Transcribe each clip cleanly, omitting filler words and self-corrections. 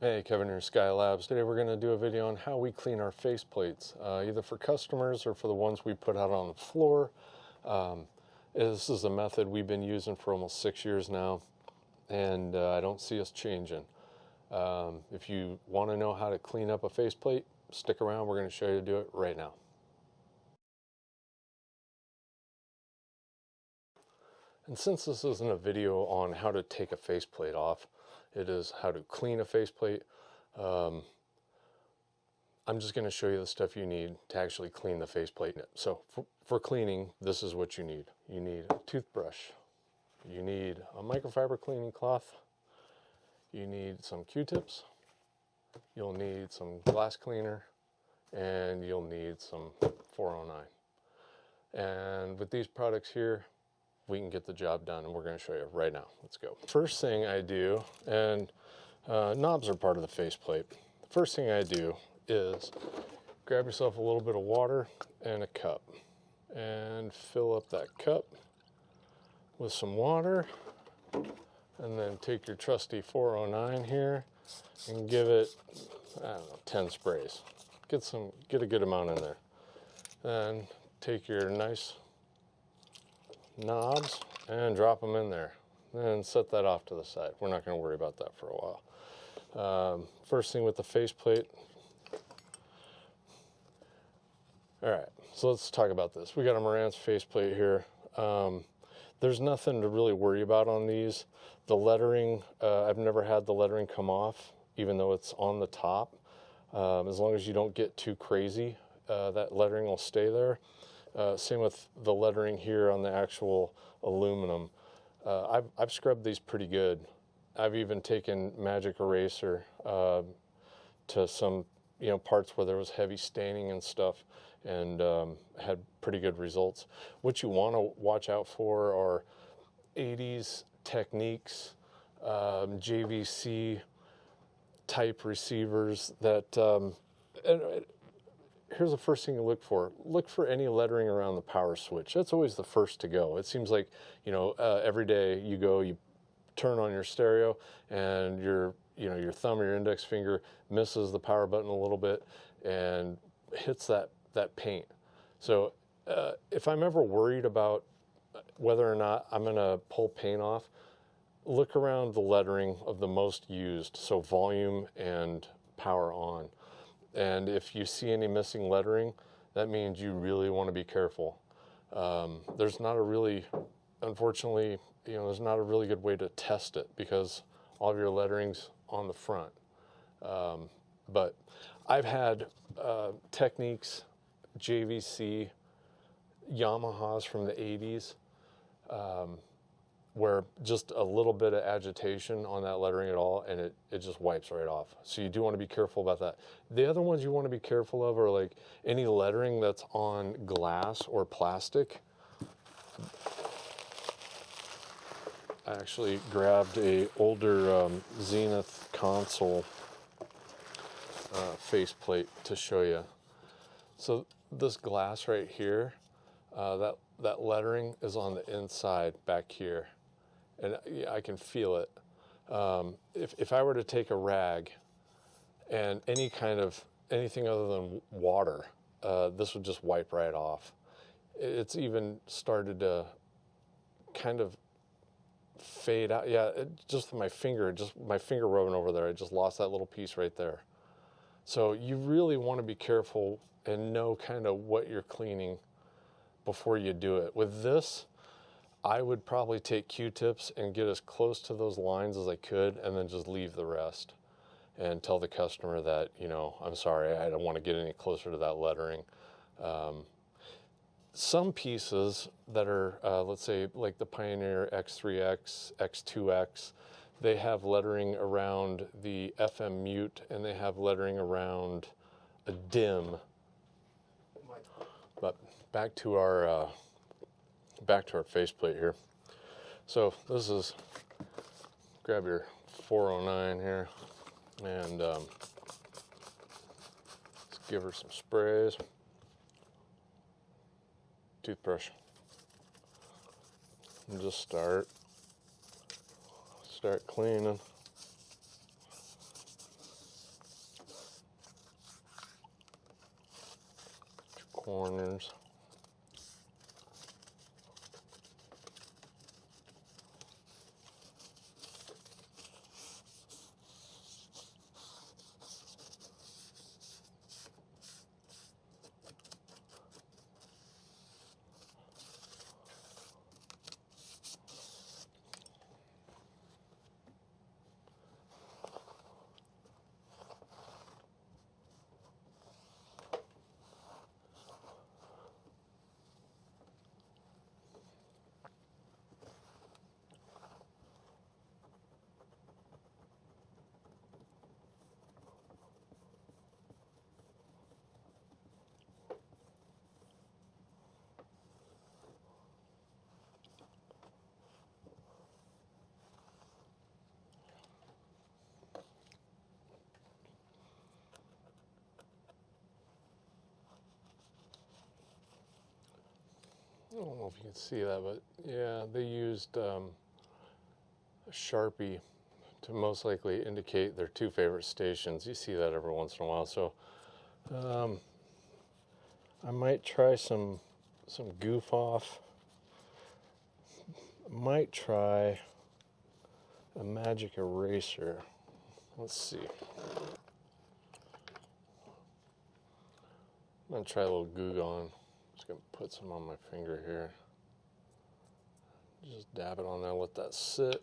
Hey, Kevin here, Sky Labs. Today we're going to do a video on how we clean our faceplates, either for customers or for the ones we put out on the floor. This is a method we've been using for almost 6 years now, and I don't see us changing. If you want to know how to clean up a faceplate, stick around. We're going to show you how to do it right now. And since this isn't a video on how to take a faceplate off, it is how to clean a faceplate. I'm just going to show you the stuff you need to actually clean the faceplate. So for cleaning, this is what you need. You need a toothbrush. You need a microfiber cleaning cloth. You need some Q-tips. You'll need some glass cleaner. And you'll need some 409. And with these products here, we can get the job done, and we're going to show you right now. Let's go. First thing I do, and knobs are part of the faceplate. First thing I do is grab yourself a little bit of water and a cup, and fill up that cup with some water, and then take your trusty 409 here and give it, I don't know, 10 sprays. Get a good amount in there. Then take your nice knobs and drop them in there, and set that off to the side. We're not going to worry about that for a while. First thing with the faceplate. All right, so let's talk about this. We got a Marantz faceplate here. There's nothing to really worry about on these. The lettering, I've never had the lettering come off, even though it's on the top. As long as you don't get too crazy, that lettering will stay there. Same with the lettering here on the actual aluminum. I've scrubbed these pretty good. I've even taken magic eraser to some parts where there was heavy staining and stuff, and had pretty good results. What you want to watch out for are 80s techniques, JVC type receivers that here's the first thing you look for. Look for any lettering around the power switch. That's always the first to go. It seems like, every day you go, you turn on your stereo, and your thumb or your index finger misses the power button a little bit and hits that paint. So if I'm ever worried about whether or not I'm going to pull paint off, look around the lettering of the most used, so volume and power on. And if you see any missing lettering, that means you really want to be careful. There's not a really, unfortunately, there's not a really good way to test it because all of your lettering's on the front. But I've had Techniques, JVC, Yamahas from the 80s, where just a little bit of agitation on that lettering at all, and it just wipes right off. So you do want to be careful about that. The other ones you want to be careful of are like any lettering that's on glass or plastic. I actually grabbed a older Zenith console faceplate to show you. So this glass right here, that lettering is on the inside back here, and I can feel it. If I were to take a rag and anything other than water, this would just wipe right off. It's even started to kind of fade out. Yeah, just my finger rubbing over there, I just lost that little piece right there. So you really want to be careful and know kind of what you're cleaning before you do it. With this, I would probably take Q-tips and get as close to those lines as I could, and then just leave the rest and tell the customer that, I'm sorry, I don't want to get any closer to that lettering. Some pieces that are, let's say, like the Pioneer X3X, X2X, they have lettering around the FM mute, and they have lettering around a dim. But back to our faceplate here. So this is, grab your 409 here, and let's give her some sprays. Toothbrush. And just start cleaning. corners. I don't know if you can see that, but yeah, they used a Sharpie to most likely indicate their two favorite stations. You see that every once in a while. So I might try some goof off. I might try a magic eraser. Let's see. I'm gonna try a little Goo Gone. Just gonna put some on my finger here. Just dab it on there, let that sit.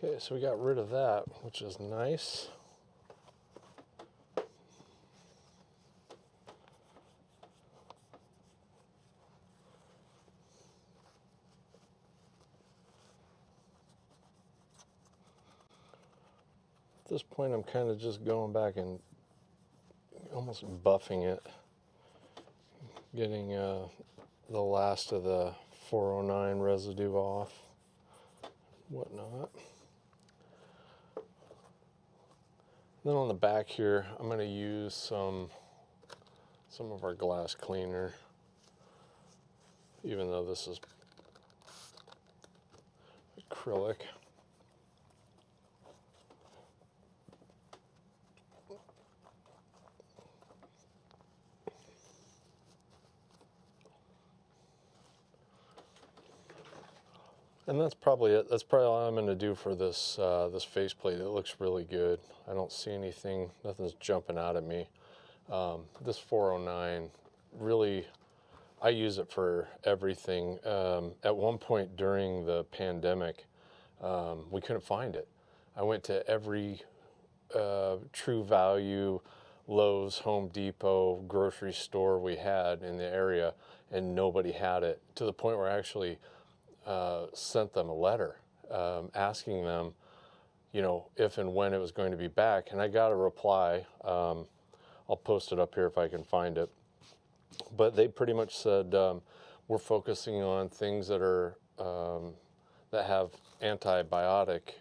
Okay, so we got rid of that, which is nice. At this point, I'm kind of just going back and almost buffing it, getting the last of the 409 residue off, whatnot. Then on the back here, I'm going to use some of our glass cleaner, even though this is acrylic. And that's probably it. That's probably all I'm going to do for this this faceplate. It looks really good. I don't see anything, nothing's jumping out at me. This 409, really, I use it for everything. At one point during the pandemic, we couldn't find it. I went to every True Value, Lowe's, Home Depot, grocery store we had in the area, and nobody had it, to the point where I actually sent them a letter asking them, you know, if and when it was going to be back. And I got a reply. I'll post it up here if I can find it. But they pretty much said, we're focusing on things that are that have antibiotic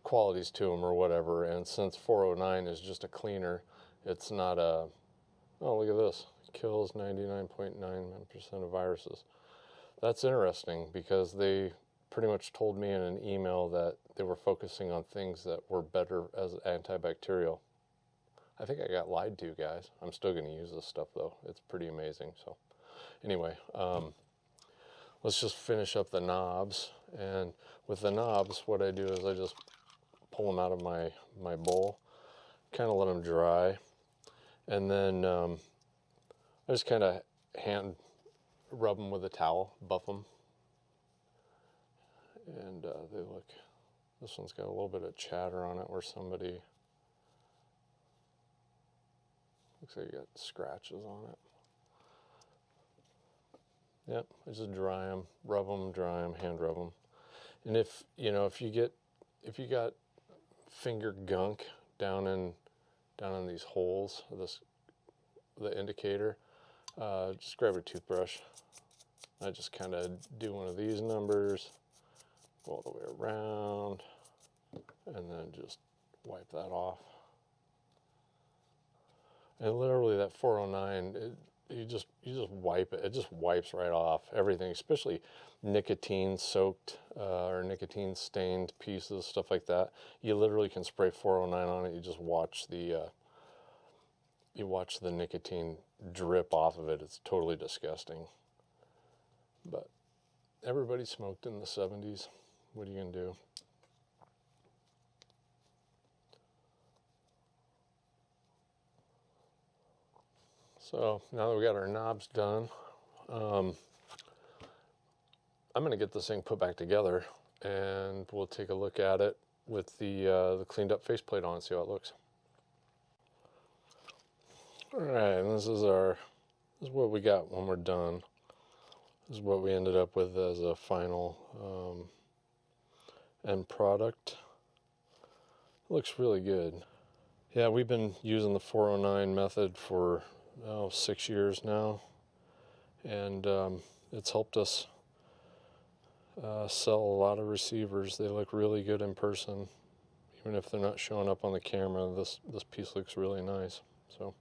qualities to them or whatever. And since 409 is just a cleaner, it's not a, oh, look at this. Kills 99.9% of viruses. That's interesting because they pretty much told me in an email that they were focusing on things that were better as antibacterial. I think I got lied to, guys. I'm still going to use this stuff though. It's pretty amazing. So anyway, let's just finish up the knobs. And with the knobs, what I do is I just pull them out of my bowl, kind of let them dry, and then I just kind of hand rub them with a towel, buff them, and they look, this one's got a little bit of chatter on it where somebody, looks like you got scratches on it. Yep, I just dry them, rub them, dry them, hand rub them. And if you got finger gunk down in these holes, the indicator, just grab a toothbrush. I just kind of do one of these numbers, go all the way around, and then just wipe that off. And literally that 409, you just wipe it. It just wipes right off everything, especially nicotine soaked or nicotine stained pieces, stuff like that. You literally can spray 409 on it. You just watch the nicotine drip off of it. It's totally disgusting. But everybody smoked in the 70s. What are you gonna do? So now that we got our knobs done, I'm going to get this thing put back together, and we'll take a look at it with the cleaned up faceplate on and see how it looks. All right, and this is what we got when we're done. This is what we ended up with as a final end product. It looks really good. Yeah, we've been using the 409 method for 6 years now, and it's helped us sell a lot of receivers. They look really good in person, even if they're not showing up on the camera. This piece looks really nice. So,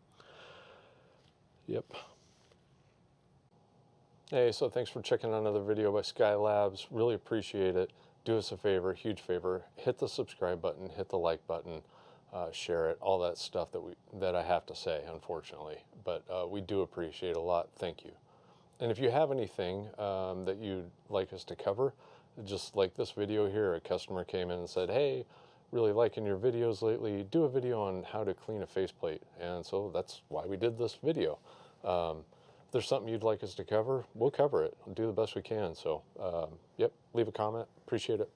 yep. Hey, so thanks for checking out another video by Skylabs. Really appreciate it. Do us a favor, huge favor. Hit the subscribe button, hit the like button. Share it, all that stuff that I have to say, unfortunately. But we do appreciate it a lot. Thank you. And if you have anything that you'd like us to cover, just like this video here, a customer came in and said, hey, really liking your videos lately. Do a video on how to clean a faceplate. And so that's why we did this video. If there's something you'd like us to cover, we'll cover it. We'll do the best we can. So, yep, leave a comment. Appreciate it.